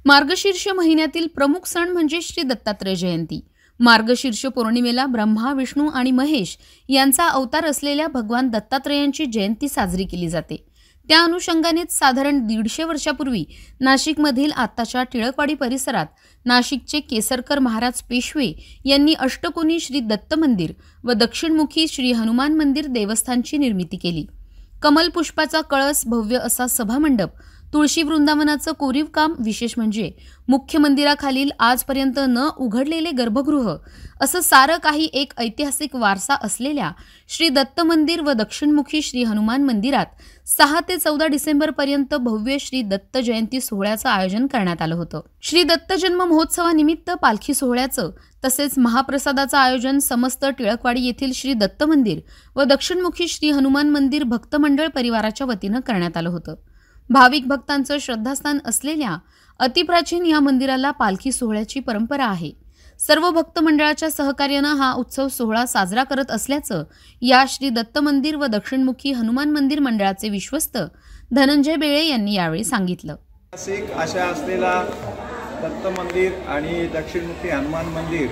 मार्गशीर्ष महिन्यातील प्रमुख सण म्हणजे श्री दत्तात्रय जयंती। मार्गशीर्ष पौर्णिमेला ब्रह्मा, विष्णू आणि महेश यांचा अवतार असलेल्या भगवान दत्तात्रयांची जयंती साजरी केली जाते। त्या अनुषंगानेच साधारण 150 वर्षापूर्वी नाशिकमधील आत्ताच्या टिळकवाडी परिसरात नाशिकचे केसरकर महाराज पेशवे यांनी अष्टकोनी श्री दत्त मंदिर व दक्षिणमुखी श्री हनुमान मंदिर देवस्थानची निर्मिती केली। कमल पुष्पाचा कळस, भव्य असा सभामंडप, तुळशी वृंदावनाचं कोरीव काम, विशेष म्हणजे मुख्य मंदिराखालील आजपर्यंत न उघडलेले गर्भगृह, असं सारं काही एक ऐतिहासिक वारसा असलेल्या श्री दत्त मंदिर व दक्षिणमुखी श्री हनुमान मंदिरात 6 ते 14 डिसेंबर पर्यंत भव्य श्री दत्त जयंती सोहळ्याचं आयोजन करण्यात आलं होतं। श्री दत्त जन्म महोत्सवानिमित्त पालखी सोहळ्याचं तसेच महाप्रसादाचं आयोजन समस्त टिळकवाडी येथील श्री दत्त मंदिर व दक्षिणमुखी श्री हनुमान मंदिर भक्त मंडळ परिवाराच्या वतीनं करण्यात आलं होतं। भाविक भक्तांचं श्रद्धास्थान असलेल्या अतिप्राचीन या मंदिराला पालखी सोहळ्याची परंपरा आहे। सर्व भक्त मंडळाच्या सहकार्यानं हा उत्सव सोहळा साजरा करत असल्याचं या श्री दत्त मंदिर व दक्षिणमुखी हनुमान मंदिर मंडळाचे विश्वस्त धनंजय बेळे यांनी यावेळी सांगितलं। अशा असलेला दत्त मंदिर आणि दक्षिणमुखी हनुमान मंदिर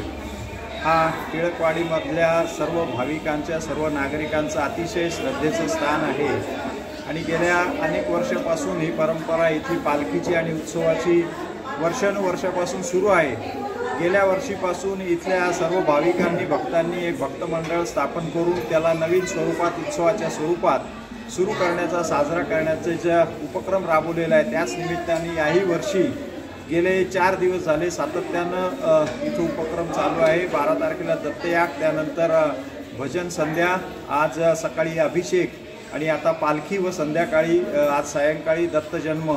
हा टिळकवाडीमधल्या सर्व भाविकांच्या, सर्व नागरिकांचं अतिशय श्रद्धेचं स्थान आहे आणि गेल्या अनेक वर्षापासून ही परंपरा इथली पालखीची आणि उत्सवाची वर्षानुवर्षापासून सुरू आहे। गेल्या वर्षीपासून इथल्या सर्व भाविकांनी, भक्तांनी एक भक्त मंडळ स्थापन करून त्याला नवीन स्वरूपात, उत्सवाच्या स्वरूपात सुरू करण्याचा, साजरा करण्याचा उपक्रम राबवलेला आहे। त्याच निमित्ताने याही वर्षी गेले 4 दिवस झाले सातत्यानं इथं उपक्रम चालू आहे। 12 तारखेला दत्तयाग, त्यानंतर भजन संध्या, आज सकाळी अभिषेक आणि आता पालखी व संध्याकाळी आज सायंकाळी दत्त जन्म,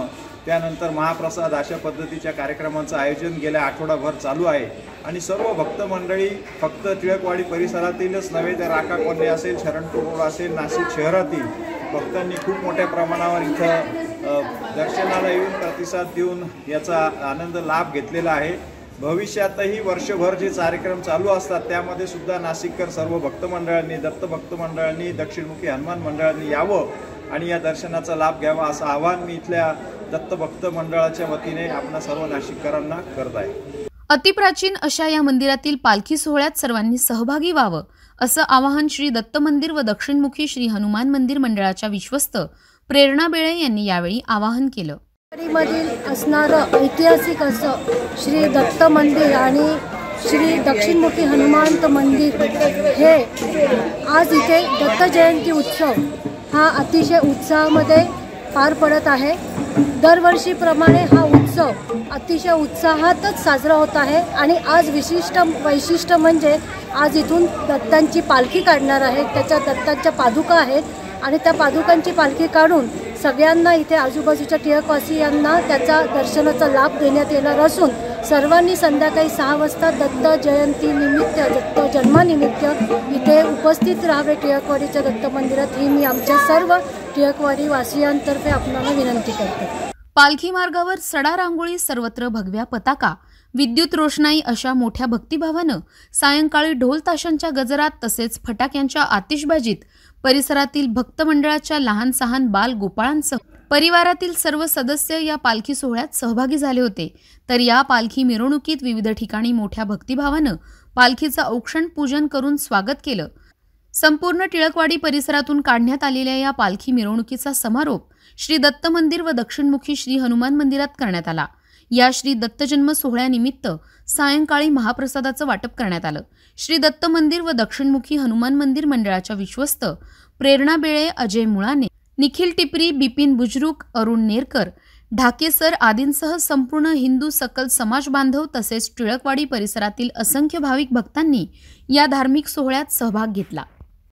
त्यानंतर महाप्रसाद, अशा पद्धतीच्या कार्यक्रमांचं आयोजन गेल्या आठवडाभर चालू आहे। आणि सर्व भक्त मंडळी फक्त टिळकवाडी परिसरातीलच नव्हे तर राका कोल्हे असेल, शरणपूर रोड असेल, नाशिक शहरातील भक्तांनी खूप मोठ्या प्रमाणावर इथं दर्शनाला येऊन प्रतिसाद देऊन याचा आनंद लाभ घेतलेला आहे। भविष्यातही वर्षभर जे कार्यक्रम चालू असतात त्यामध्ये सुद्धा नाशिककर सर्व भक्त मंडळांनी, दत्त भक्त मंडळांनी, दक्षिणमुखी हनुमान मंडळांनी यावं आणि या दर्शनाचा लाभ घ्यावा असं आवाहन मी इथल्या दत्त भक्त मंडळाच्या वतीने आपणा सर्व नाशिककरांना करत आहे। अतिप्राचीन अशा या मंदिरातील पालखी सोहळ्यात सर्वांनी सहभागी व्हावं असं आवाहन श्री दत्त मंदिर व दक्षिणमुखी श्री हनुमान मंदिर मंडळाच्या विश्वस्त प्रेरणा बेळे यांनी यावेळी आवाहन केलं। मधील असणारं ऐतिहासिक असं श्री दत्त मंदिर आणि श्री दक्षिणमुखी हनुमान मंदिर हे आज इथे दत्त जयंती उत्सव हा अतिशय उत्साहामध्ये पार पडत आहे। दरवर्षीप्रमाणे हा उत्सव अतिशय उत्साहातच साजरा होत आहे आणि आज विशिष्ट वैशिष्ट्य म्हणजे आज इथून दत्तांची पालखी काढणार आहे। त्याच्या दत्तांच्या पादुका आहेत आणि त्या पादुकांची पालखी काढून सगळ्यांना इथे आजूबाजूच्या टिळकवासियांना त्याचा दर्शनाचा लाभ देण्यात येणार असून सर्वांनी संध्याकाळी 6 वाजता दत्त जयंती निमित्त, दत्त जन्मानिमित्त इथे उपस्थित राहावे टिळकवाडीच्या दत्त मंदिरात, ही मी आमच्या सर्व टिळकवाडी वासियांतर्फे आपणाला विनंती करते। पालखी मार्गावर सडा रांगोळी, सर्वत्र भगव्या पताका, विद्युत रोषणाई अशा मोठ्या भक्तिभावानं सायंकाळी ढोल ताशांच्या गजरात तसेच फटाक्यांच्या आतिषबाजीत परिसरातील भक्त मंडळाच्या लहान सहान बाल गोपाळांसह परिवारातील सर्व सदस्य या पालखी सोहळ्यात सहभागी झाले होते। तर या पालखी मिरवणुकीत विविध ठिकाणी मोठ्या भक्तिभावानं पालखीचं औक्षण पूजन करून स्वागत केलं। संपूर्ण टिळकवाडी परिसरातून काढण्यात आलेल्या या पालखी मिरवणुकीचा समारोप श्री दत्त मंदिर व दक्षिणमुखी श्री हनुमान मंदिरात करण्यात आला। या श्री दत्त जन्म सोहळ्यानिमित्त सायंकाळी महाप्रसादाचं वाटप करण्यात आलं। श्री दत्त मंदिर व दक्षिणमुखी हनुमान मंदिर मंडळाच्या विश्वस्त प्रेरणा बेळे, अजय मुळाने, निखिल टिपरी, बिपिन बुजरुक, अरुण नेरकर, ढाकेसर आदींसह संपूर्ण हिंदू सकल समाज बांधव तसेच टिळकवाडी परिसरातील असंख्य भाविक भक्तांनी या धार्मिक सोहळ्यात सहभाग घेतला।